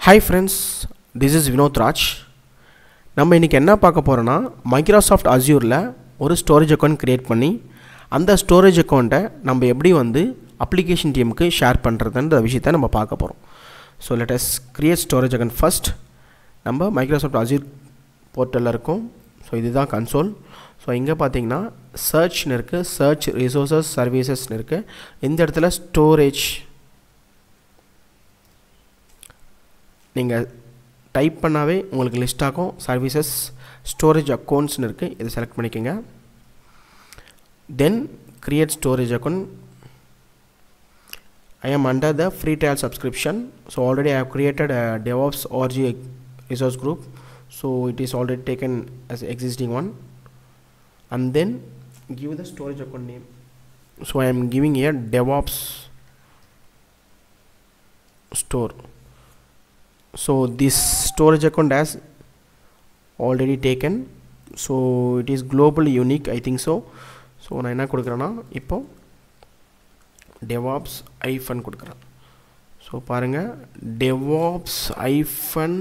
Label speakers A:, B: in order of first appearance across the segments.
A: Hi friends, this is Vinod Raj. நம்ம இன்னைக்கு என்ன பார்க்க போறோம்னா Microsoft Azureல ஒரு ஸ்டோரேஜ் அக்கவுண்ட் கிரியேட் பண்ணி அந்த ஸ்டோரேஜ் அக்கவுண்ட்டை நம்ம எப்படி வந்து அப்ளிகேஷன் டீமுக்கு ஷேர் பண்றதுன்ற விஷயத்தை நம்ம பார்க்க போறோம். So let us create storage account first. நம்ம Microsoft Azure போர்ட்டல்ல இருக்கோம். So இதுதான் கன்சோல். So இங்க பாத்தீங்கன்னா சர்ச்னு இருக்கு, சர்ச் ரிசோர்சஸ் சர்வீசஸ்னு இருக்கு. இந்த இடத்துல ஸ்டோரேஜ் நீங்க டைப் பண்ணாவே உங்களுக்கு லிஸ்ட் ஆகும். சர்வீசஸ் ஸ்டோரேஜ் அக்கவுண்ட்ஸ்னு இருக்கு, இதை செலக்ட் பண்ணிக்கங்க. Then create storage account. I am under the free trial subscription. So already I have created a DevOps org resource group. So it is already taken as existing one. And then give the storage account name. So I am giving here DevOps store. So this storage account has already taken, so it is globally unique, I think so. So நான் என்ன கொடுக்கிறேன்னா இப்போ DevOps hyphen கொடுக்கிறேன். So பாருங்கள் DevOps hyphen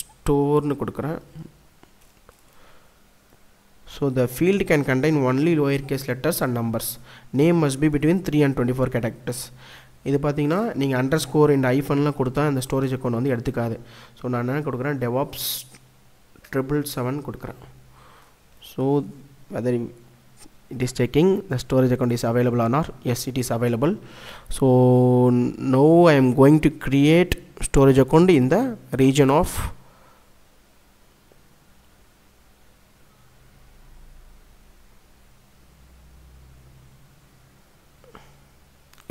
A: storeனு கொடுக்கிறேன். So the field can contain only lowercase letters and numbers. Name must be between 3 and 24 characters. இது பார்த்தீங்கன்னா நீங்கள் underscore இந்த ஐஃபன்லாம் கொடுத்தா இந்த ஸ்டோரேஜ் அக்கௌண்ட் வந்து எடுத்துக்காது. ஸோ நான் என்ன கொடுக்குறேன், DevOps 777 கொடுக்குறேன். So whether it is checking the storage account is available or not. Yes, it is available. So now I am going to create storage account in the region of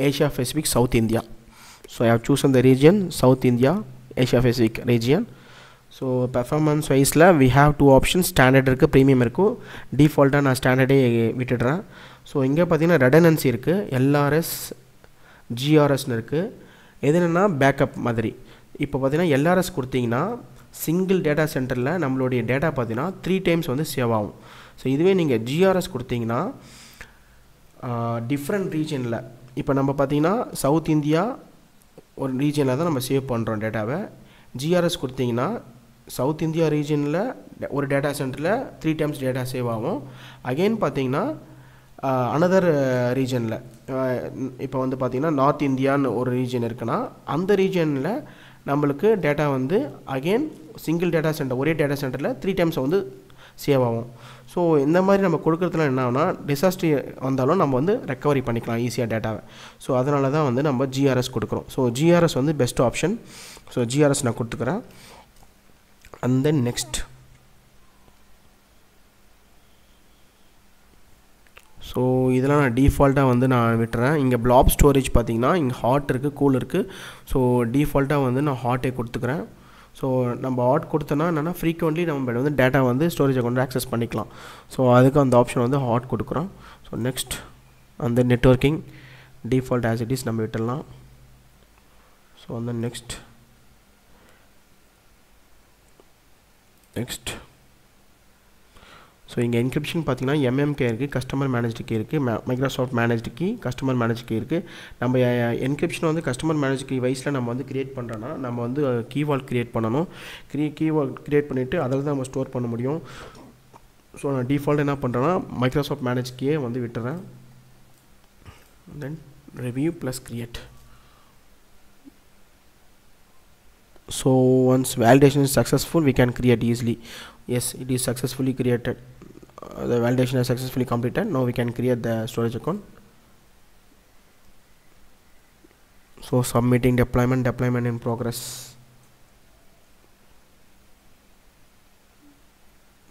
A: Asia Pacific South India. So I have chosen the region South India Asia Pacific region. So performance wise la we have two options, standard irukku, premium irukku. Default na standard e vitidren. So inga pathina redundancy irukku, LRS GRS nu irukku. edena backup madri. இப்போ பாத்தீங்கன்னா LRS கொடுத்தீங்கன்னா single data சென்டர்ல நம்மளுடைய data பாத்தீங்கன்னா 3 times வந்து save ஆகும். So இதுவே நீங்கள் GRS கொடுத்தீங்கன்னா டிஃப்ரெண்ட் ரீஜனில், இப்போ நம்ம பார்த்தீங்கன்னா சவுத் இந்தியா ஒரு ரீஜனில் தான் நம்ம சேவ் பண்ணுறோம் டேட்டாவை. GRS கொடுத்தீங்கன்னா சவுத் இந்தியா ரீஜனில் ஒரு டேட்டா சென்டரில் 3 டைம்ஸ் டேட்டா சேவ் ஆகும். அகெயின் பார்த்தீங்கன்னா அனதர் ரீஜனில், இப்போ வந்து பார்த்திங்கன்னா நார்த் இந்தியான்னு ஒரு ரீஜன் இருக்குன்னா அந்த ரீஜனில் நம்மளுக்கு டேட்டா வந்து அகெயின் சிங்கிள் டேட்டா சென்டர் ஒரே டேட்டா சென்டரில் 3 டைம்ஸ் வந்து சேவ் ஆகும். ஸோ இந்த மாதிரி நம்ம கொடுக்குறதுல என்ன ஆகுனா டிசாஸ்டர் வந்தாலும் நம்ம வந்து ரெக்கவரி பண்ணிக்கலாம் ஈஸியாக டேட்டாவை. ஸோ அதனால தான் வந்து நம்ம GRS கொடுக்குறோம். ஸோ GRS வந்து பெஸ்ட் ஆப்ஷன். ஸோ GRS நான் கொடுத்துக்கிறேன். அண்ட் தென் நெக்ஸ்ட், ஸோ இதெல்லாம் நான் டிஃபால்ட்டாக வந்து நான் விட்டுறேன். இங்கே பிளாப் ஸ்டோரேஜ் பார்த்தீங்கன்னா இங்கே ஹாட் இருக்குது, கூல் இருக்குது. ஸோ டிஃபால்ட்டாக வந்து நான் ஹாட்டே கொடுத்துக்கிறேன். ஸோ நம்ம ஹாட் கொடுத்தோன்னா என்னென்னா ஃப்ரீக்வெண்ட்லி நம்ம வந்து டேட்டா வந்து ஸ்டோரேஜை கொண்டு ஆக்சஸ் பண்ணிக்கலாம். ஸோ அதுக்கு அந்த ஆப்ஷன் வந்து ஹாட் கொடுக்குறோம். ஸோ நெக்ஸ்ட் அந்த networking default as it is நம்ம விட்டுடலாம். ஸோ அந்த நெக்ஸ்ட் ஸோ இங்கே என்கிரிப்ஷன் பார்த்தீங்கன்னா MMK இருக்குது, கஸ்டமர் மேனேஜ்டு கீ இருக்குது, Microsoft managed key, customer manage key இருக்குது. நம்ம என்கிரிப்ஷன் வந்து கஸ்டமர் மேனேஜ் கீ வைஸில் நம்ம வந்து கிரியேட் பண்ணுறோன்னா நம்ம வந்து கீவால்ட் கிரியேட் பண்ணணும். கீவால்ட் கிரியேட் பண்ணிவிட்டு அதில் தான் நம்ம ஸ்டோர் பண்ண முடியும். ஸோ நான் டிஃபால்ட் என்ன பண்ணுறேன்னா மைக்ரோசாஃப்ட் மேனேஜ் கீயை வந்து விட்டுறேன். Then review plus create. So once validation is successful, we can create easily. Yes, it is successfully created. The validation is successfully completed. Now we can create the storage account. So submitting deployment in progress.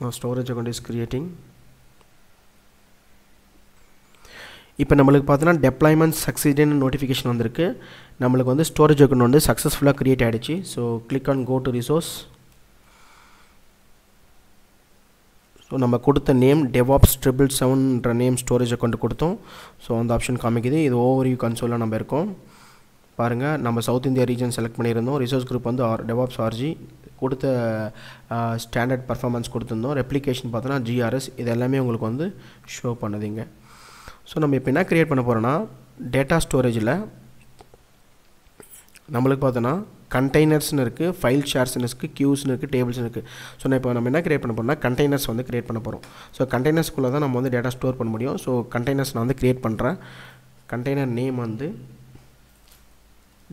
A: Now storage account is creating. இப்போ நம்மளுக்கு பார்த்தீங்கன்னா deployment சக்சீடட்னு notification வந்திருக்கு. நம்மளுக்கு வந்து storage account வந்து சக்ஸஸ்ஃபுல்லாக create ஆகிடுச்சு. So click on go to resource. So நம்ம கொடுத்த நேம் DevOps 777ன்ற நேம் ஸ்டோரேஜ் அக்கௌண்ட் கொடுத்தோம். ஸோ அந்த ஆப்ஷன் காமிக்குது. இது ஓவர்வியூ கன்சோலில் நம்ம இருக்கோம். பாருங்கள், நம்ம சவுத் இந்தியா ரீஜன் செலக்ட் பண்ணியிருந்தோம். ரிசோர்ஸ் குரூப் வந்து DevOps org கொடுத்த ஸ்டாண்டர்ட் பர்ஃபார்மன்ஸ் கொடுத்துருந்தோம். ரெப்ளிகேஷன் பார்த்தோன்னா GRS. இது எல்லாமே உங்களுக்கு வந்து ஷோ பண்ணுதுங்க. ஸோ நம்ம இப்போ என்ன க்ரியேட் பண்ண போகிறோன்னா டேட்டா ஸ்டோரேஜில் நம்மளுக்கு பார்த்தோன்னா கண்டெய்னர்ஸ்னு இருக்குது, ஃபைல் ஷேர்ஸ்னு இருக்குது, கியூஸ்னு இருக்குது, டேபிள்ஸ்னு இருக்குது. ஸோ நான் இப்போ நம்ம என்ன கிரியேட் பண்ண போகிறோம்னா கண்டெய்னர்ஸ் வந்து கிரியேட் பண்ண போகிறோம். ஸோ கண்டெய்னர்ஸ்குள்ளே தான் நம்ம வந்து டேட்டா ஸ்டோர் பண்ண முடியும். ஸோ கண்டெய்னர்ஸ் நான் வந்து கிரியேட் பண்ணுறேன். கண்டெய்னர் நேம் வந்து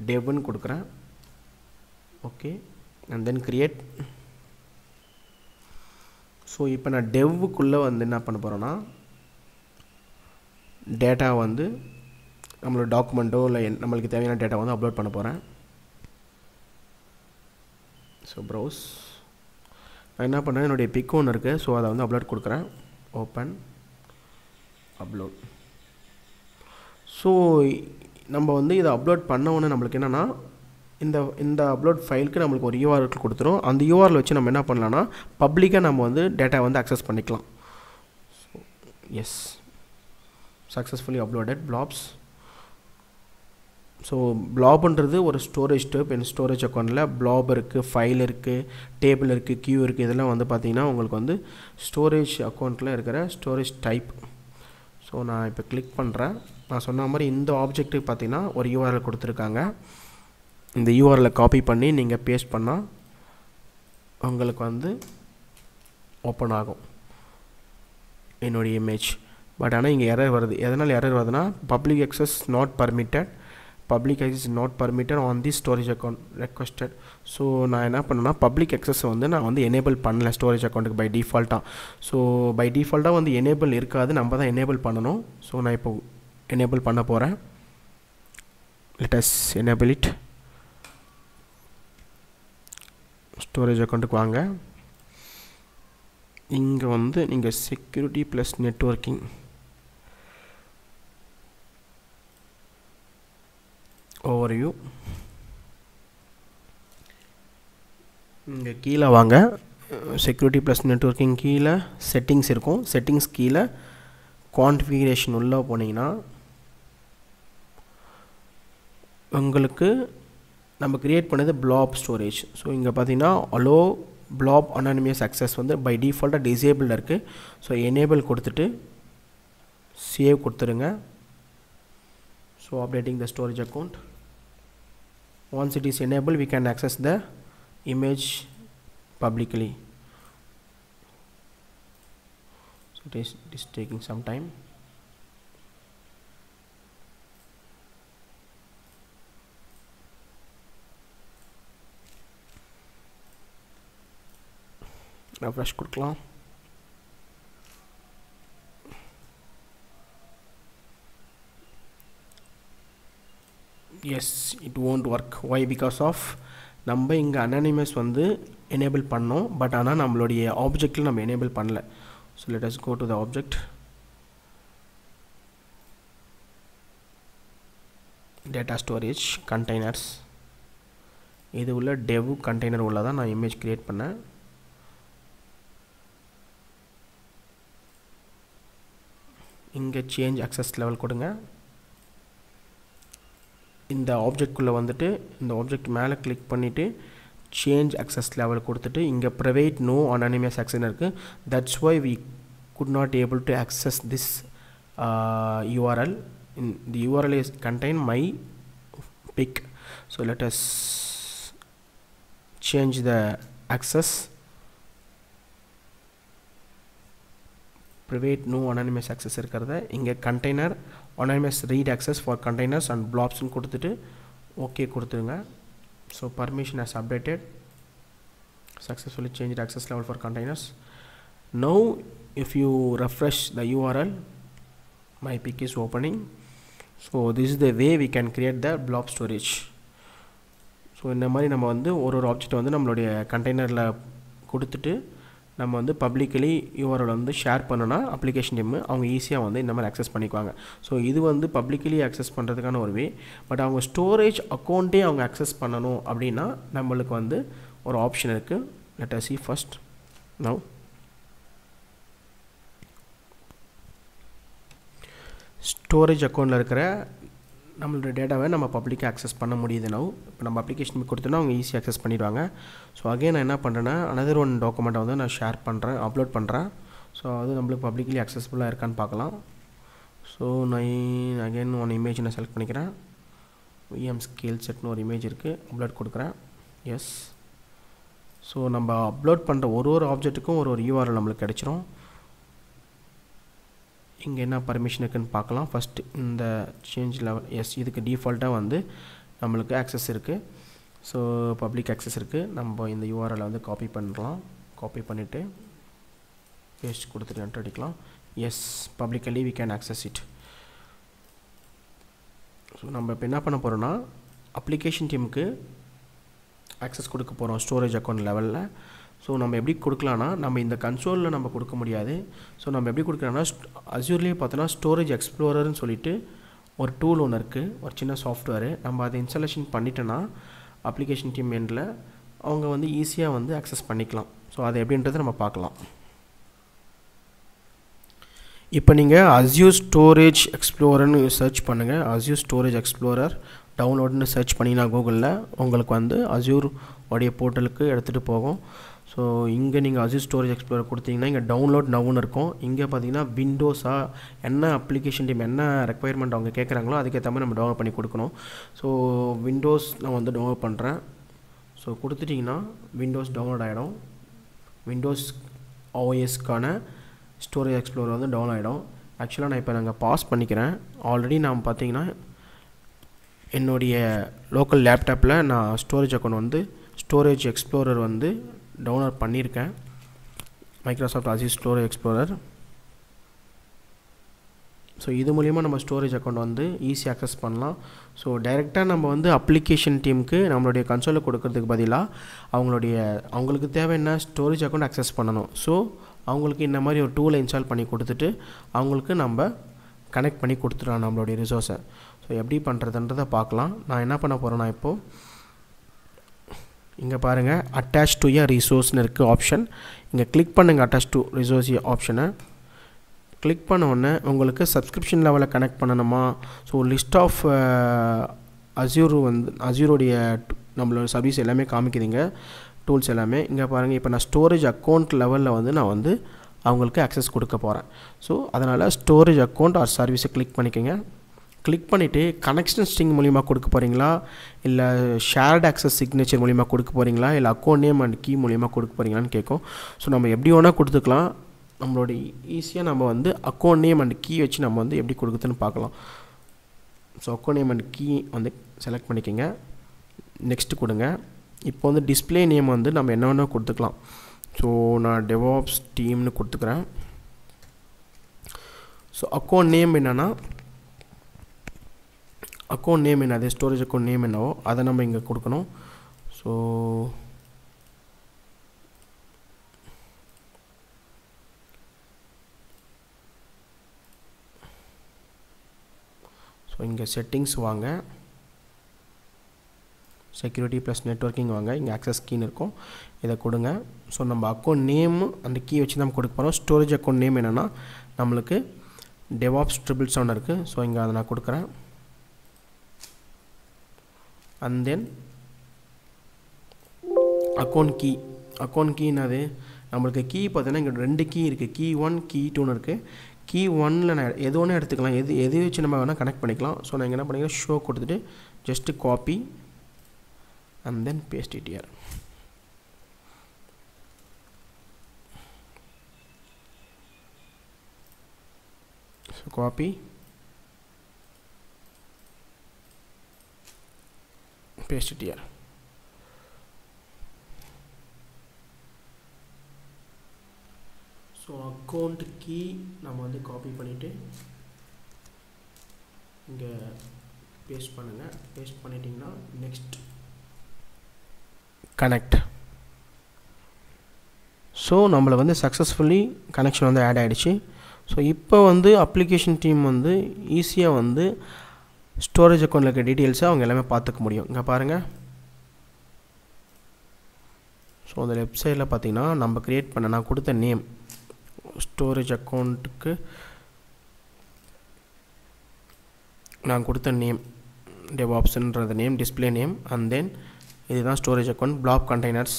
A: devன்னு கொடுக்குறேன். Okay, and then create. So இப்போ நான் டெவ்வுக்குள்ளே வந்து என்ன பண்ண போகிறேன்னா டேட்டா வந்து நம்மளோட டாக்குமெண்ட்டோ இல்லை நம்மளுக்கு தேவையான டேட்டா வந்து அப்லோட் பண்ண போகிறேன். ஸோ ப்ரௌஸ் நான் என்ன பண்ணுறேன், என்னுடைய பிக் ஒன்று இருக்குது. ஸோ அதை வந்து அப்லோட் கொடுக்குறேன். Open upload. ஸோ நம்ம வந்து இதை அப்லோட் பண்ண உடனே நம்மளுக்கு என்னென்னா இந்த அப்லோட் ஃபைலுக்கு நம்மளுக்கு ஒரு யூஆர்எல் கொடுத்துரும். அந்த யூஆர்எல் வச்சு நம்ம என்ன பண்ணலாம்னா பப்ளிக்காக நம்ம வந்து டேட்டா வந்து அக்சஸ் பண்ணிக்கலாம். So yes, successfully uploaded blobs. So பிளாப்ன்றது ஒரு ஸ்டோரேஜ் டைப். என் ஸ்டோரேஜ் அக்கௌண்ட்டில் பிளாப் இருக்குது, ஃபைல் இருக்குது, டேபிள் இருக்குது, கியூ இருக்குது. இதெல்லாம் வந்து பார்த்திங்கன்னா உங்களுக்கு வந்து ஸ்டோரேஜ் அக்கௌண்ட்டில் இருக்கிற ஸ்டோரேஜ் டைப். ஸோ நான் இப்போ கிளிக் பண்ணுறேன். நான் சொன்ன மாதிரி இந்த ஆப்ஜெக்ட்டுக்கு பார்த்திங்கன்னா ஒரு யூஆர்எல் கொடுத்துருக்காங்க. இந்த யூஆர்எல்லை காப்பி பண்ணி நீங்கள் பேஸ்ட் பண்ணால் உங்களுக்கு வந்து ஓப்பன் ஆகும் என்னுடைய இமேஜ். பட் ஆனால் இங்கே எரர் வருது. எதனால் எரர் வருதுன்னா public access not permitted, public access not permitted on the storage account requested. So நான் என்ன பண்ணேன்னா பப்ளிக் access வந்து நான் வந்து எனேபிள் பண்ணல ஸ்டோரேஜ் அக்கௌண்ட்டுக்கு பை டிஃபால்ட்டாக. ஸோ பை டிஃபால்ட்டாக வந்து எனேபிள் இருக்காது, நம்ம தான் எனேபிள் பண்ணணும். ஸோ நான் இப்போ எனேபிள் பண்ண போகிறேன். Let us enable it. Storage அக்கௌண்ட்டுக்கு வாங்க. இங்கே வந்து நீங்கள் செக்யூரிட்டி ப்ளஸ் நெட்வொர்க்கிங் ஓவர்வியூ இங்கே கீழே வாங்க. செக்யூரிட்டி ப்ளஸ் நெட்வொர்க்கிங் கீழே செட்டிங்ஸ் இருக்கும். செட்டிங்ஸ் கீழே கான்ஃபிகரேஷன் உள்ளே போனீங்கன்னா உங்களுக்கு நம்ம கிரியேட் பண்ணது பிளாப் ஸ்டோரேஜ். ஸோ இங்கே பார்த்தீங்கன்னா அலோ பிளாப் அனானிமஸ் அக்சஸ் வந்து பை டிஃபால்ட்டாக டிசேபிளில் இருக்குது. ஸோ எனேபிள் கொடுத்துட்டு சேவ் கொடுத்துருங்க. So updating the storage account. Once it is enabled, we can access the image publicly. So it is taking some time. Refresh கொடுக்கலாம். Yes, it won't work. Why? Because of நம்ம இங்கே anonymous வந்து enable பண்ணோம், but ஆனால் நம்மளுடைய ஆப்ஜெக்டில் நம்ம enable பண்ணல. So let us go to the object. Data storage containers. இது உள்ள டெவ் கண்டெய்னர் உள்ள தான் நான் இமேஜ் க்ரியேட் பண்ணேன். இங்கே சேஞ்ச் அக்சஸ் லெவல் கொடுங்க. இந்த ஆப்ஜெக்ட்குள்ளே வந்துட்டு இந்த ஆப்ஜெக்ட் மேலே கிளிக் பண்ணிவிட்டு சேஞ்ச் அக்சஸ் லெவல் கொடுத்துட்டு இங்கே ப்ரைவேட் நோ அனானிமஸ் ஆக்சஸ் இருக்குது. That's why we could not able to access this URL. The URL is contain my pic. So let us change the access. private no anonymous access இருக்கிறத இங்கே container anonymous read access for containers and blobs ன்னு கொடுத்துட்டு okay கொடுத்துருங்க. So permission has updated. Successfully changed access level for containers. Now if you refresh the URL, my pic is opening. So this is the way we can create the blob storage. So இந்த மாதிரி நம்ம வந்து ஒரு object வந்து நம்மளுடைய கண்டெய்னரில் கொடுத்துட்டு நம்ம வந்து பப்ளிக்கலி யூஆர்எல் வந்து ஷேர் பண்ணோன்னா அப்ளிகேஷன் டீம் அவங்க ஈஸியாக வந்து இந்த மாதிரி அக்சஸ் பண்ணிக்குவாங்க. ஸோ இது வந்து பப்ளிக்கலி அக்சஸ் பண்ணுறதுக்கான ஒரு வே. பட் அவங்க ஸ்டோரேஜ் அக்கௌண்ட்டே அவங்க அக்சஸ் பண்ணணும் அப்படின்னா நம்மளுக்கு வந்து ஒரு ஆப்ஷன் இருக்குது. Let us see first. now storage அக்கௌண்ட்டில் இருக்கிற நம்மளோட டேட்டாவை நம்ம பப்ளிக்காக அக்சஸ் பண்ண முடியுது. now இப்போ நம்ம அப்ளிகேஷன் கொடுத்தோன்னா அவங்க ஈஸியாக அக்சஸ் பண்ணிடுவாங்க. ஸோ அகைன் நான் என்ன பண்ணுறேன்னா another one டாக்குமெண்ட்டை வந்து நான் ஷேர் பண்ணுறேன், அப்லோட் பண்ணுறேன். ஸோ அது நம்மளுக்கு பப்ளிக்கலி அக்சஸ்ஃபுல்லாக இருக்கான்னு பார்க்கலாம். ஸோ நான் அகைன் ஒன் இமேஜ் நான் செலக்ட் பண்ணிக்கிறேன். VM scale setனு ஒரு இமேஜ் இருக்குது, அப்லோட் கொடுக்குறேன். எஸ். ஸோ நம்ம அப்லோட் பண்ணுற ஒரு ஆப்ஜெக்ட்டுக்கும் ஒரு URL நம்மளுக்கு கிடச்சிரும். இங்கே என்ன பர்மிஷன் இருக்குன்னு பார்க்கலாம். ஃபஸ்ட்டு இந்த சேஞ்ச் லெவல், எஸ், இதுக்கு டிஃபால்ட்டாக வந்து நம்மளுக்கு ஆக்சஸ் இருக்குது. ஸோ பப்ளிக் ஆக்சஸ் இருக்குது. நம்ம இந்த URL வந்து காப்பி பண்ணலாம். காப்பி பண்ணிவிட்டு பேஸ்ட் கொடுத்துட்டு என்டர் அடிக்கலாம். Yes, publicly we can access it. So நம்ம இப்போ என்ன பண்ண போகிறோன்னா, அப்ளிகேஷன் டீமுக்கு ஆக்சஸ் கொடுக்க போகிறோம் ஸ்டோரேஜ் அக்கௌண்ட் லெவலில். ஸோ நம்ம எப்படி கொடுக்கலான்னா, நம்ம இந்த கன்சோலில் நம்ம கொடுக்க முடியாது. ஸோ நம்ம எப்படி கொடுக்கலாம்னா, அஸ்யூர்லேயே பார்த்தோன்னா ஸ்டோரேஜ் எக்ஸ்ப்ளோரர்னு சொல்லிட்டு ஒரு டூல் ஒன்று இருக்குது, ஒரு சின்ன சாஃப்ட்வேரு. நம்ம அதை இன்ஸ்டாலேஷன் பண்ணிட்டோன்னா அப்ளிகேஷன் டீம் எண்டில் அவங்க வந்து ஈஸியாக வந்து ஆக்சஸ் பண்ணிக்கலாம். ஸோ அது எப்படின்றத நம்ம பார்க்கலாம். இப்போ நீங்கள் Azure Storage Explorer சர்ச் பண்ணுங்கள். Azure Storage Explorer டவுன்லோடுன்னு சர்ச் பண்ணிங்கன்னா கூகுளில் உங்களுக்கு வந்து Azure உடைய போர்ட்டலுக்கு எடுத்துகிட்டு போகும். ஸோ இங்கே நீங்கள் Azure Storage Explorer கொடுத்தீங்கன்னா இங்கே டவுன்லோட் நவுன்னு இருக்கும். இங்கே பார்த்தீங்கன்னா விண்டோஸாக என்ன அப்ளிகேஷன் டீம் என்ன ரெக்குயர்மெண்ட் அவங்க கேட்குறாங்களோ அதுக்கேற்ற மாதிரி நம்ம டவுன்லோட் பண்ணி கொடுக்கணும். ஸோ விண்டோஸ் நான் வந்து டவுன்லோட் பண்ணுறேன். ஸோ கொடுத்துட்டிங்கன்னா விண்டோஸ் டவுன்லோட் ஆகிடும். விண்டோஸ் OSக்கான ஸ்டோரேஜ் எக்ஸ்ப்ளோரர் வந்து டவுன் ஆகிடும். ஆக்சுவலாக நான் இப்போ நாங்கள் பாஸ் பண்ணிக்கிறேன். ஆல்ரெடி நான் பார்த்தீங்கன்னா என்னுடைய லோக்கல் லேப்டாப்பில் நான் ஸ்டோரேஜ் அக்கௌண்ட் வந்து ஸ்டோரேஜ் எக்ஸ்ப்ளோரர் வந்து டவுன்லோட் பண்ணியிருக்கேன். Microsoft Azure Storage Explorer. So இது மூலிமா நம்ம ஸ்டோரேஜ் அக்கௌண்ட் வந்து ஈஸியாக ஆக்சஸ் பண்ணலாம். ஸோ டைரெக்டாக நம்ம வந்து அப்ளிகேஷன் டீமுக்கு நம்மளுடைய கன்சோலில் கொடுக்கறதுக்கு பதிலாக அவங்களுக்கு தேவையான ஸ்டோரேஜ் அக்கௌண்ட் ஆக்சஸ் பண்ணணும். ஸோ அவங்களுக்கு இந்த மாதிரி ஒரு டூலை இன்ஸ்டால் பண்ணி கொடுத்துட்டு அவங்களுக்கு நம்ம கனெக்ட் பண்ணி கொடுத்துடலாம் நம்மளுடைய ரிசோர்ஸை. ஸோ எப்படி பண்ணுறதுன்றதை பார்க்கலாம். நான் என்ன பண்ண போகிறேன்னா, இப்போது இங்கே பாருங்கள் அட்டாச் டு எ ரிசோர்ஸ்னு இருக்குது ஆப்ஷன். இங்கே கிளிக் பண்ணுங்கள். அட்டாச் டு ரிசோர்ஸ் ஆப்ஷனை கிளிக் பண்ண உடனே உங்களுக்கு சப்ஸ்கிரிப்ஷன் லெவலில் கனெக்ட் பண்ணணுமா, ஸோ லிஸ்ட் ஆஃப் அஸ்யூர் வந்து அஸ்யூரோடைய நம்மளோட சர்வீஸ் எல்லாமே காமிக்குதுங்க, டூல்ஸ் எல்லாமே. இங்கே பாருங்கள், இப்போ நான் ஸ்டோரேஜ் அக்கௌண்ட் லெவலில் வந்து நான் வந்து அவங்களுக்கு ஆக்சஸ் கொடுக்க போகிறேன். ஸோ அதனால் ஸ்டோரேஜ் அக்கௌண்ட் ஆர் சர்வீஸை கிளிக் பண்ணிக்கோங்க. கிளிக் பண்ணிவிட்டு கனெக்ஷன் ஸ்ட்ரிங் மூலிமா கொடுக்க போகிறீங்களா, இல்லை ஷேர்ட் ஆக்சஸ் சிக்னேச்சர் மூலிமா கொடுக்க போகிறீங்களா, இல்லை அக்கௌண்ட் நேம் அண்ட் கீ மூலிமா கொடுக்க போகிறீங்களான்னு கேட்கும். ஸோ நம்ம எப்படி வேணால் கொடுத்துக்கலாம். நம்மளோட ஈஸியாக நம்ம வந்து அக்கௌண்ட் நேம் அண்ட் கீ வச்சு நம்ம வந்து எப்படி கொடுக்குதுன்னு பார்க்கலாம். So account name and key வந்து செலக்ட் பண்ணிக்கோங்க. நெக்ஸ்ட்டு கொடுங்க. இப்போ வந்து டிஸ்பிளே நேம் வந்து நம்ம என்ன வேணால் கொடுத்துக்கலாம். ஸோ நான் DevOps டீம்னு கொடுத்துக்கிறேன். ஸோ அக்கௌண்ட் நேம் என்னென்னா, அக்கௌண்ட் நேம் என்னது, ஸ்டோரேஜ் அக்கௌண்ட் நேம் என்னவோ அதை நம்ம இங்கே கொடுக்கணும். ஸோ இங்கே செட்டிங்ஸ் வாங்க, செக்யூரிட்டி ப்ளஸ் நெட்வொர்க்கிங் வாங்க, இங்கே ஆக்சஸ் கீன்னு இருக்கும், இதை கொடுங்க. ஸோ நம்ம அக்கௌண்ட் நேமு அந்த கீ வச்சு நம்ம கொடுக்க போகிறோம். ஸ்டோரேஜ் அக்கௌண்ட் நேம் என்னென்னா நம்மளுக்கு DevOps 777 இருக்குது. ஸோ இங்கே அதை நான் கொடுக்குறேன். அண்ட் தென் அக்கௌண்ட் கீ என்னது, நம்மளுக்கு கீ பார்த்தீங்கன்னா இங்கே 2 கீ இருக்குது. கீ 1 கீ 2ன்னு இருக்குது. கீ 1ல் நான் எது ஒன்று எடுத்துக்கலாம், எது வச்சு நம்ம வேணால் கனெக்ட் பண்ணிக்கலாம். ஸோ நான் என்ன பண்ணிக்கிறேன், ஷோ கொடுத்துட்டு just copy and then paste it here. So copy paste it here. So account key நம்ம வந்து காப்பி பண்ணிவிட்டு இங்கே பேஸ்ட் பண்ணுங்கள். பேஸ்ட் பண்ணிட்டிங்கன்னா நெக்ஸ்ட் கனெக்ட். ஸோ நம்மளை வந்து சக்ஸஸ்ஃபுல்லி கனெக்ஷன் வந்து ஆட் ஆகிடுச்சு. ஸோ இப்போ வந்து அப்ளிகேஷன் டீம் வந்து ஈஸியாக வந்து ஸ்டோரேஜ் அக்கௌண்ட்டில் இருக்க டீட்டெயில்ஸை அவங்க எல்லாமே பார்த்துக்க முடியும். இங்கே பாருங்கள். ஸோ அந்த வெப்சைட்டில் பார்த்தீங்கன்னா நம்ம க்ரியேட் பண்ண நான் கொடுத்த நேம் ஸ்டோரேஜ் அக்கௌண்ட்டுக்கு நான் கொடுத்த நேம் DevOpsன்றது name, display name, and then இதுதான் ஸ்டோரேஜ் அக்கௌண்ட். பிளாக் கண்டெய்னர்ஸ்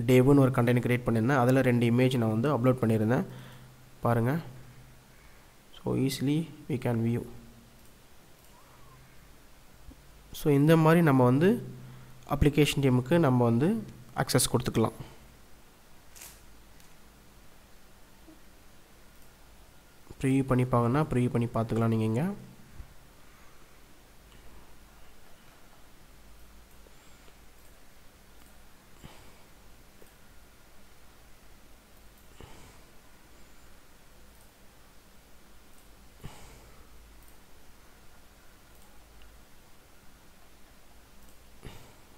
A: டேவுன்னு ஒரு கண்டெய்னர் க்ரியேட் பண்ணியிருந்தேன். அதில் 2 இமேஜ் நான் வந்து அப்லோட் பண்ணியிருந்தேன் பாருங்கள். So easily we can view. So இந்த மாதிரி நம்ம வந்து அப்ளிகேஷன் டீமுக்கு நம்ம வந்து அக்சஸ் கொடுத்துக்கலாம். ப்ரிவியூ பண்ணி பார்க்கணுன்னா ப்ரிவியூ பண்ணி பார்த்துக்கலாம். நீங்கள் இங்கே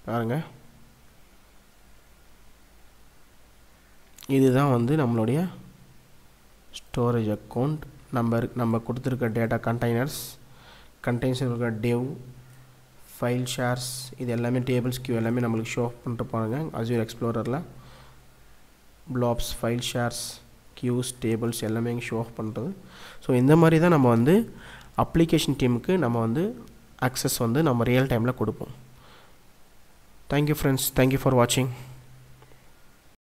A: பாருங்கள். இதுதான் வந்து நம்மளுடைய ஸ்டோரேஜ் அக்கௌண்ட். நம்ம கொடுத்துருக்க டேட்டா கண்டெய்னர்ஸ் இருக்க டெவ் ஃபைல் ஷேர்ஸ் இது எல்லாமே டேபிள்ஸ் கியூ எல்லாமே நம்மளுக்கு ஷோ பண்ணிட்டு போகிறாங்க. அஸ்யூர் எக்ஸ்ப்ளோரரில் ப்ளாப்ஸ் ஃபைல் ஷேர்ஸ் கியூஸ் டேபிள்ஸ் எல்லாமே இங்கே ஷோ பண்ணுறது. ஸோ இந்த மாதிரி தான் நம்ம வந்து அப்ளிகேஷன் டீமுக்கு நம்ம வந்து அக்சஸ் வந்து நம்ம ரியல் டைமில் கொடுப்போம். Thank you friends, thank you for watching.